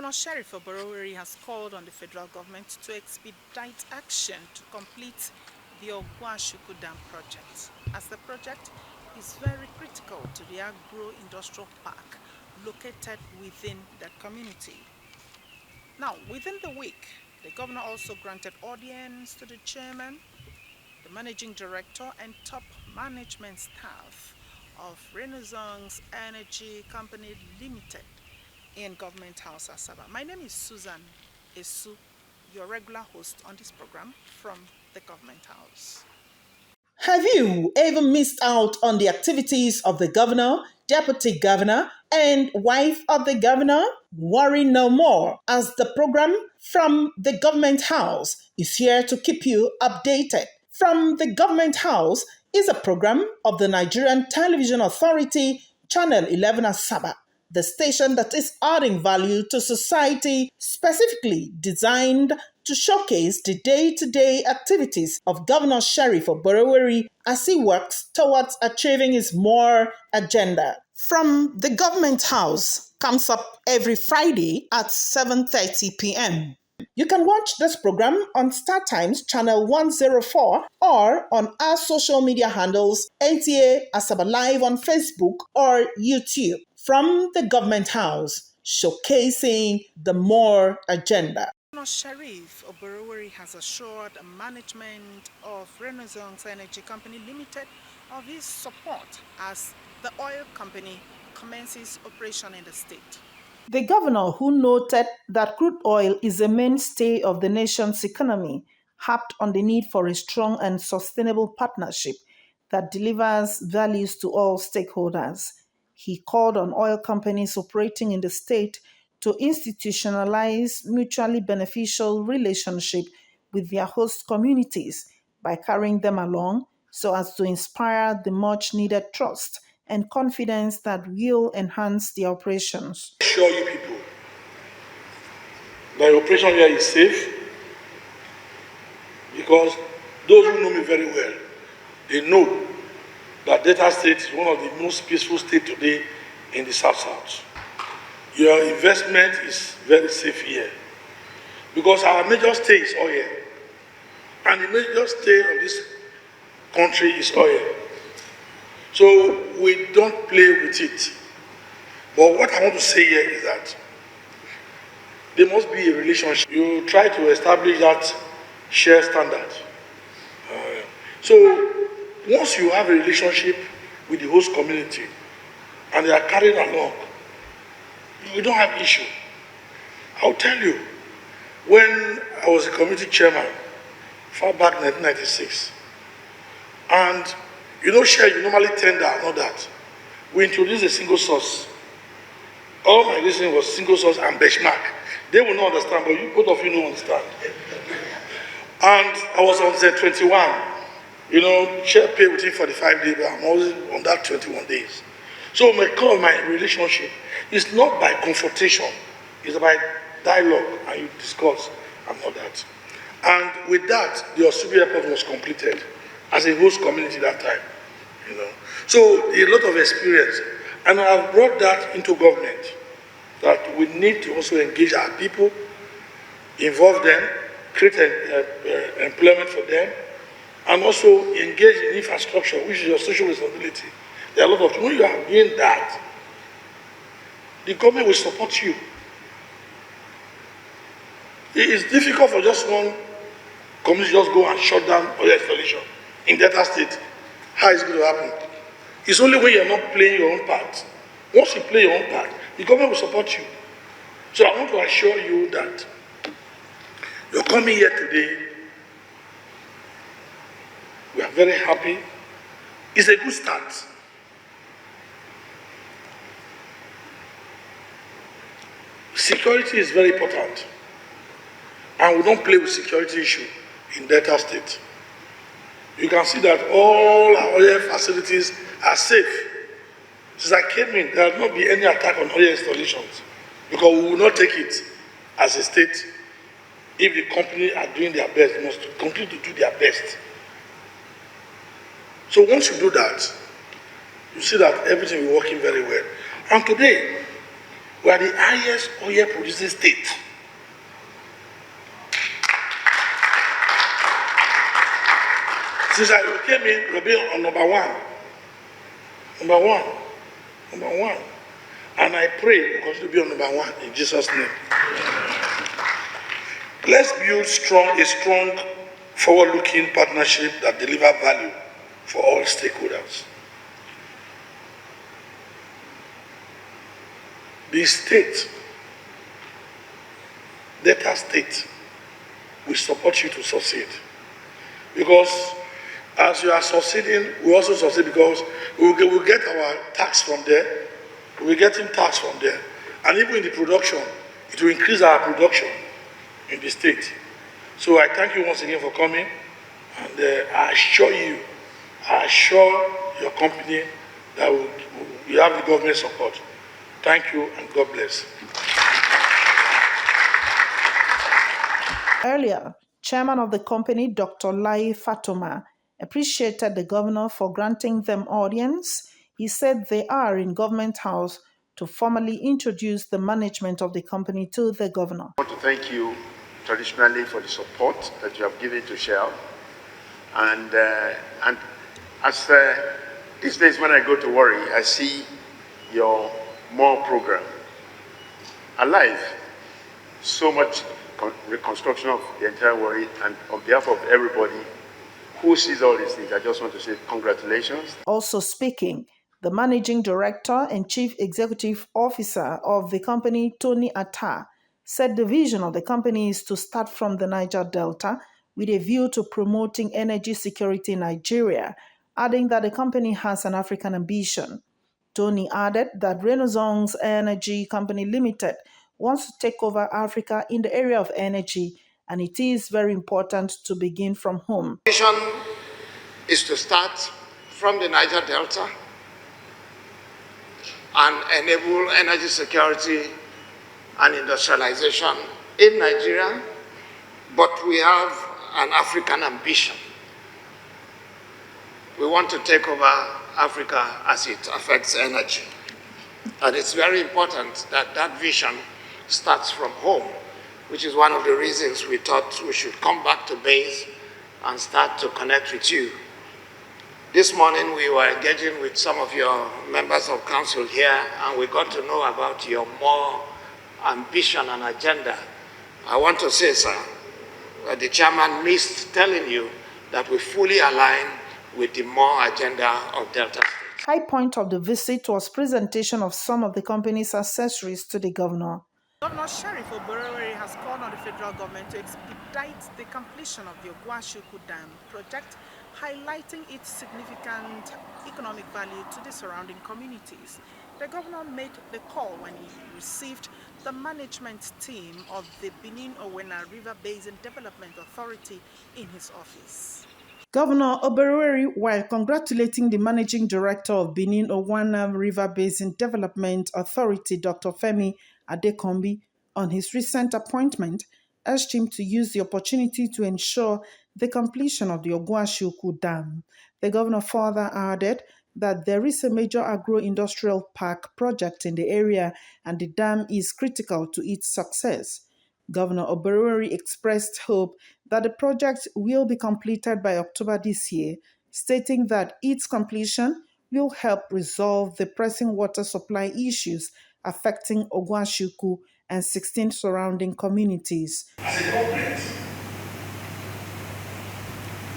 Governor Sheriff Oboroweri has called on the federal government to expedite action to complete the Ogwashuku Dam project, as the project is very critical to the agro-industrial park located within that community. Now, within the week, the governor also granted audience to the chairman, the managing director, and top management staff of Renaissance Energy Company Limited in Government House, Asaba. My name is Susan Esu, your regular host on this program from the Government House. Have you ever missed out on the activities of the governor, deputy governor, and wife of the governor? Worry no more, as the program from the Government House is here to keep you updated. From the Government House is a program of the Nigerian Television Authority, Channel 11 Asaba, the station that is adding value to society, specifically designed to showcase the day-to-day activities of Governor Sheriff Oboroweri as he works towards achieving his more agenda. From the Government House comes up every Friday at 7:30 p.m. You can watch this program on Star Times Channel 104 or on our social media handles ATA Asaba Live on Facebook or YouTube. From the Government House, showcasing the more agenda. Governor Sheriff Oboroweri has assured management of Renaissance Energy Company Limited of his support as the oil company commences operation in the state. The governor, who noted that crude oil is a mainstay of the nation's economy, harped on the need for a strong and sustainable partnership that delivers values to all stakeholders. He called on oil companies operating in the state to institutionalize mutually beneficial relationship with their host communities by carrying them along so as to inspire the much needed trust and confidence that will enhance their operations. Assure you people that your operation here is safe, because those who know me very well, they know that Delta State is one of the most peaceful states today in the South-South. Your investment is very safe here, because our major stay is oil, and the major stay of this country is oil. So we don't play with it. But what I want to say here is that there must be a relationship. You try to establish that shared standard. So once you have a relationship with the host community and they are carried along, you don't have issue. I'll tell you, when I was a community chairman, far back in 1996, and you know, share, you normally tender and all that. We introduced a single source. All my listening was single source and benchmark. They will not understand, but you, both of you don't understand. And I was on Z21. You know, share pay within 45 days, but I'm always on that 21 days. So my relationship is not by confrontation, it's by dialogue, and you discuss and all that. And with that, the Osubi Airport was completed as a host community that time, you know. So a lot of experience, and I've brought that into government, that we need to also engage our people, involve them, create employment for them, and also engage in infrastructure, which is your social responsibility. There are a lot of, when you are doing that, the government will support you. It is difficult for just one community just go and shut down oil installation in Delta State. How is it going to happen? It's only when you're not playing your own part. Once you play your own part, the government will support you. So I want to assure you that you're coming here today. We are very happy. It's a good start. Security is very important. And we don't play with security issue in Delta State. You can see that all our oil facilities are safe. Since I came in, there will not be any attack on oil installations, because we will not take it as a state. If the company are doing their best, they must continue to do their best. So once you do that, you see that everything is working very well. And today, We are the highest oil producing state. Since I came in, we've been on number one. And I pray we continue to be on number one in Jesus' name. Let's build a strong, forward-looking partnership that delivers value for all stakeholders. The state, Delta State, will support you to succeed. Because as you are succeeding, we also succeed because we will get our tax from there. We're getting tax from there. And even in the production, it will increase our production in the state. So I thank you once again for coming. And I assure your company that you have the government support. Thank you and God bless. Earlier, Chairman of the company, Dr. Lai Fatoma, appreciated the governor for granting them audience. He said they are in Government House to formally introduce the management of the company to the governor. I want to thank you traditionally for the support that you have given to Shell. And as these days when I go to Warri, I see your more program alive. So much reconstruction of the entire Warri, and on behalf of everybody who sees all these things, I just want to say congratulations. Also speaking, the Managing Director and Chief Executive Officer of the company, Tony Atta, said the vision of the company is to start from the Niger Delta with a view to promoting energy security in Nigeria, adding that the company has an African ambition. Tony added that Renaissance Energy Company Limited wants to take over Africa in the area of energy, and it is very important to begin from home. The vision is to start from the Niger Delta and enable energy security and industrialization in Nigeria, but we have an African ambition. We want to take over Africa as it affects energy. And it's very important that that vision starts from home, which is one of the reasons we thought we should come back to base and start to connect with you. This morning we were engaging with some of your members of council here, and we got to know about your more ambition and agenda. I want to say, sir, that the chairman missed telling you that we fully align with the more agenda of Delta State. High point of the visit was presentation of some of the company's accessories to the governor. Governor Sheriff Oborevwori has called on the federal government to expedite the completion of the Ogwashuku Dam project, highlighting its significant economic value to the surrounding communities. The governor made the call when he received the management team of the Benin-Owena River Basin Development Authority in his office. Governor Oborevwori, while congratulating the Managing Director of Benin-Owena River Basin Development Authority, Dr. Femi Adekombi, on his recent appointment, urged him to use the opportunity to ensure the completion of the Ogwashuku Dam. The governor further added that there is a major agro-industrial park project in the area and the dam is critical to its success. Governor Oborevwori expressed hope that the project will be completed by October this year, stating that its completion will help resolve the pressing water supply issues affecting Ogwashuku and 16 surrounding communities. As a government,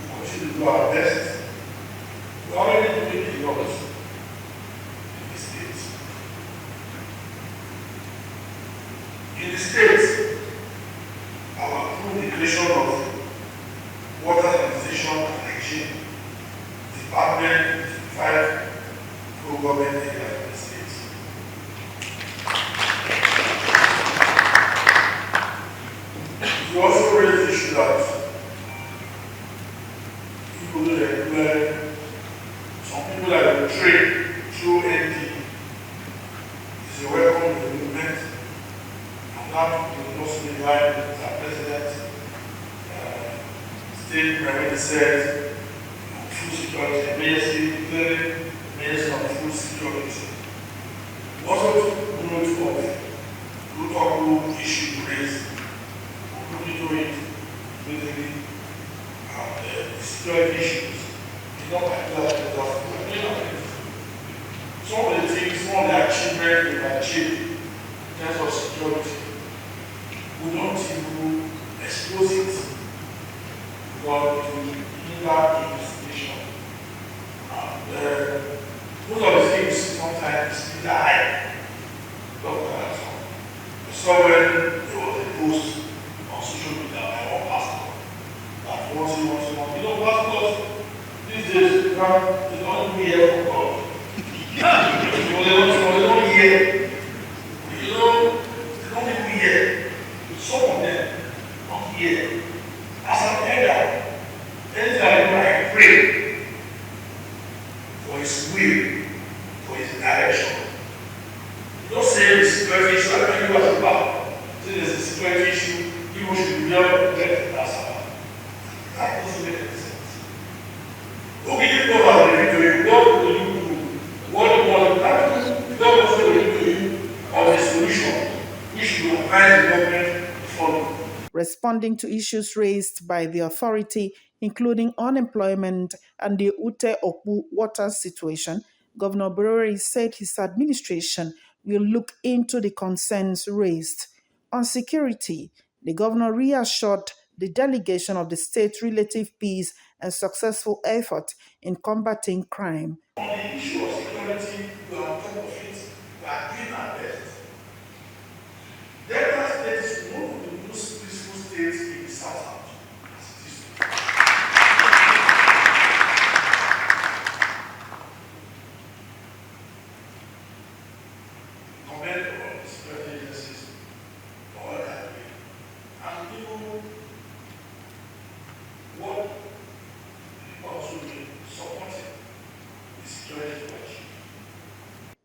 we continue to do our best. We are already doing the yours in the states. In the states, our approved the creation of water sanitization and hygiene department in 5 pro-government areas of the states. We also raised the issue that people do employ some people that will train through ND is a welcome movement, and that will also be in line with our president state when he said food security, Ministry of Food Security. We also took note of Two couple issues raised. We'll look into it within the security issues. It's not particularly just some of the things, some of the achievements we've achieved in terms of security, we don't even expose it because it will hinder investigation. And most of the things sometimes die. So when there was a post on social media by one pastor that once, pastors these days they don't hear from God. They don't hear. They don't even hear. Some of them don't hear. As an elder, anything I pray for his will, for his direction. Don't say the security issue. I don't know what's about. Say there's a security issue, people should be able to get that about. That doesn't make any sense. Okay, you know how they do it. What will you do? What you want to do? God also will do you of the solution. We should advise the government to follow. Responding to issues raised by the authority, including unemployment and the Ute Okpu water situation, Governor Bureri said his administration will look into the concerns raised. On security, the governor reassured the delegation of the state relative peace and successful effort in combating crime. On the issue of security, we are on top of it. We are doing our best. Delta State is one of the most peaceful states in the South. Compared to all the security agencies, for all that way. And people, what people also be supporting the security question.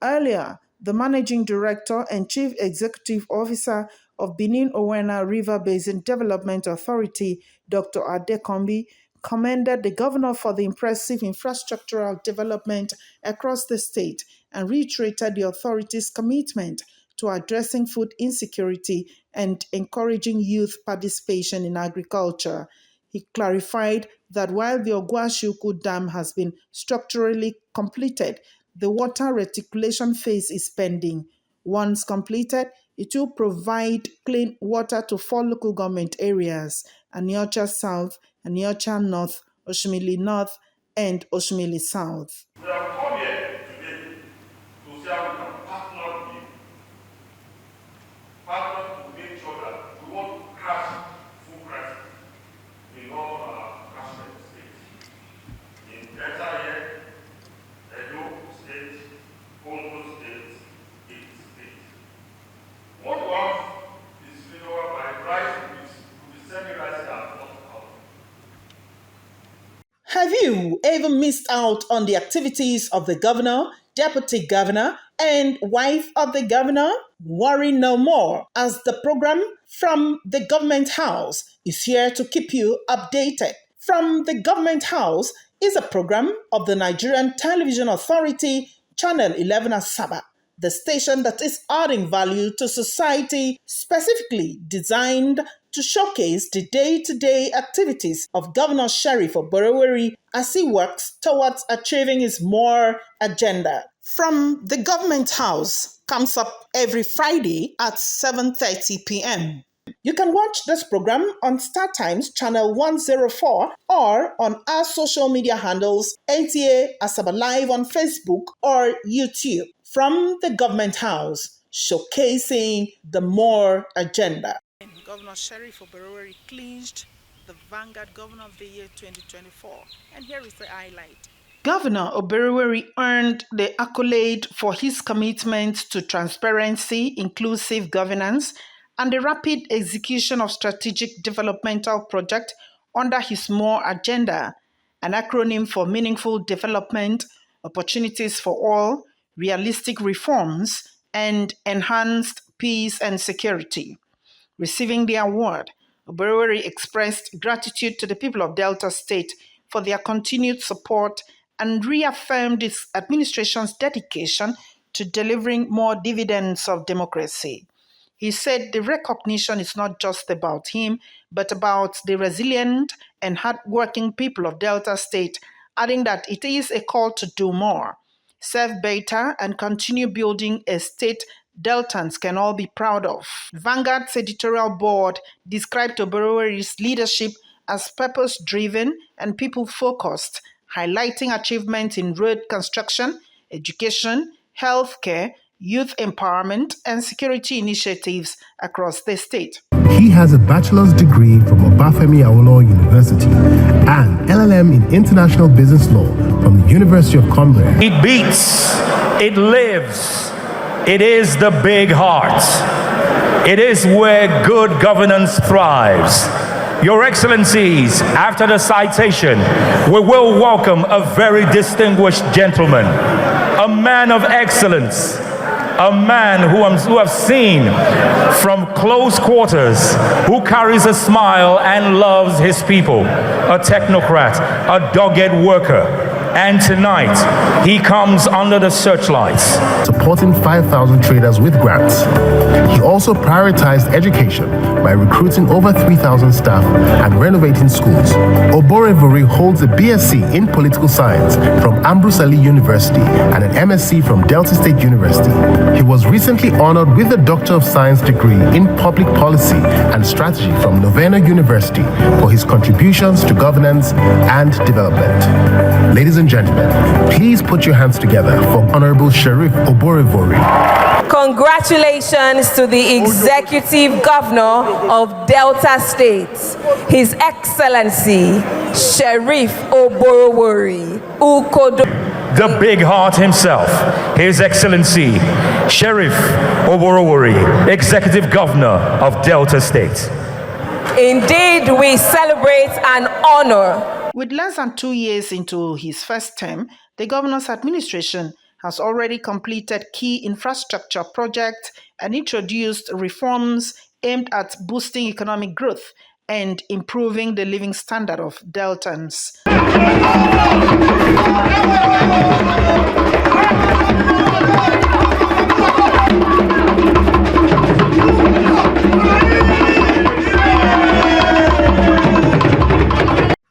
Earlier, the managing director and chief executive officer of Benin Owena River Basin Development Authority, Dr. Adekombi, commended the governor for the impressive infrastructural development across the state and reiterated the authority's commitment to addressing food insecurity and encouraging youth participation in agriculture. He clarified that while the Ogwashiuku Dam has been structurally completed, the water reticulation phase is pending. Once completed, it will provide clean water to 4 local government areas: Aniocha South, Aniocha North, Oshimili North, and Oshimili South. We have come here today to see how we can partner to make sure that we won't crash food crisis in all our national states. In Delta here, Edo State, Ondo State, Ekiti State. What we have is by rice will be sending rice out. Have you ever missed out on the activities of the governor, deputy governor, and wife of the governor? Worry no more, as the program from the Government House is here to keep you updated. From the Government House is a program of the Nigerian Television Authority, Channel 11 Asaba, the station that is adding value to society, specifically designed to showcase the day-to-day activities of Governor Sheriff Oborowori as he works towards achieving his more agenda. From the Government House comes up every Friday at 7:30 p.m. You can watch this program on Star Times Channel 104 or on our social media handles ATA Asaba Live on Facebook or YouTube. From the Government House, showcasing the more agenda. Governor Sheriff Oborowori clinched the Vanguard Governor of the Year 2024. And here is the highlight. Governor Oborowori earned the accolade for his commitment to transparency, inclusive governance, and the rapid execution of strategic developmental projects under his MORE agenda, an acronym for Meaningful Development, Opportunities for All, Realistic Reforms, and Enhanced Peace and Security. Receiving the award, Oborowori expressed gratitude to the people of Delta State for their continued support and reaffirmed its administration's dedication to delivering more dividends of democracy. He said the recognition is not just about him, but about the resilient and hardworking people of Delta State, adding that it is a call to do more, serve better, and continue building a state Deltans can all be proud of. Vanguard's editorial board described Oborowori's leadership as purpose-driven and people-focused, highlighting achievements in road construction, education, healthcare, youth empowerment, and security initiatives across the state. He has a bachelor's degree from Obafemi Awolowo University and LLM in International Business Law from the University of Cambridge. It beats, it lives, it is the big heart. It is where good governance thrives. Your Excellencies, after the citation, we will welcome a very distinguished gentleman, a man of excellence, a man who I've seen from close quarters, who carries a smile and loves his people, a technocrat, a dogged worker. And tonight, he comes under the searchlights, supporting 5,000 traders with grants. He also prioritized education by recruiting over 3,000 staff and renovating schools. Oborowori holds a BSc in Political Science from Ambrose Ali University and an MSc from Delta State University. He was recently honored with a Doctor of Science degree in Public Policy and Strategy from Novena University for his contributions to governance and development. Ladies and gentlemen, please put your hands together for Honorable Sheriff Oborowori. Congratulations to the Executive Governor of Delta State, His Excellency Sheriff Oborowori Ukodo. the big heart himself, His Excellency Sheriff Oborowori, Executive Governor of Delta State. Indeed, we celebrate and honor. With less than 2 years into his first term, the governor's administration has already completed key infrastructure projects and introduced reforms aimed at boosting economic growth and improving the living standard of Deltans.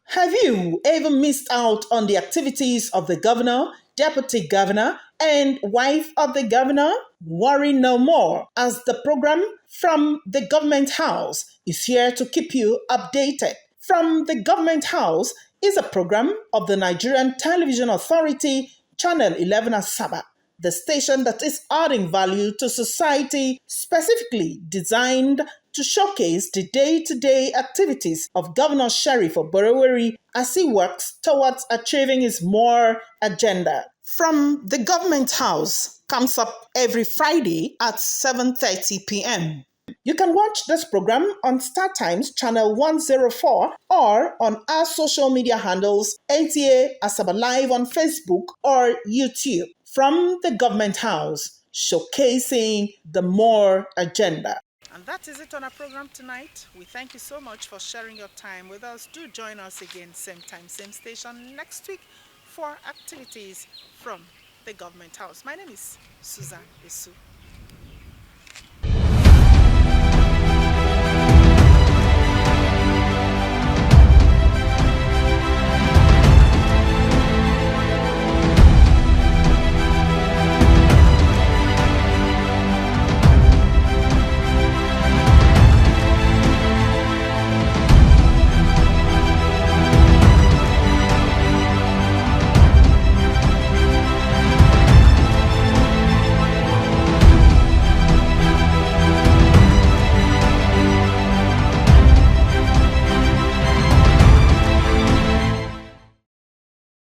Have you ever missed out on the activities of the governor, deputy governor, and wife of the governor? Worry no more, as the program From the Government House is here to keep you updated. From the Government House is a program of the Nigerian Television Authority, Channel 11 Asaba, the station that is adding value to society, specifically designed to showcase the day-to-day activities of Governor Sheriff Oborowori as he works towards achieving his more agenda. From the Government House comes up every Friday at 7:30 p.m. You can watch this program on Star Times Channel 104 or on our social media handles ATA Asaba Live on Facebook or YouTube. From the Government House, showcasing the more agenda. And that is it on our program tonight. We thank you so much for sharing your time with us. Do join us again, same time, same station next week for activities from the Government House. My name is Susan Isu.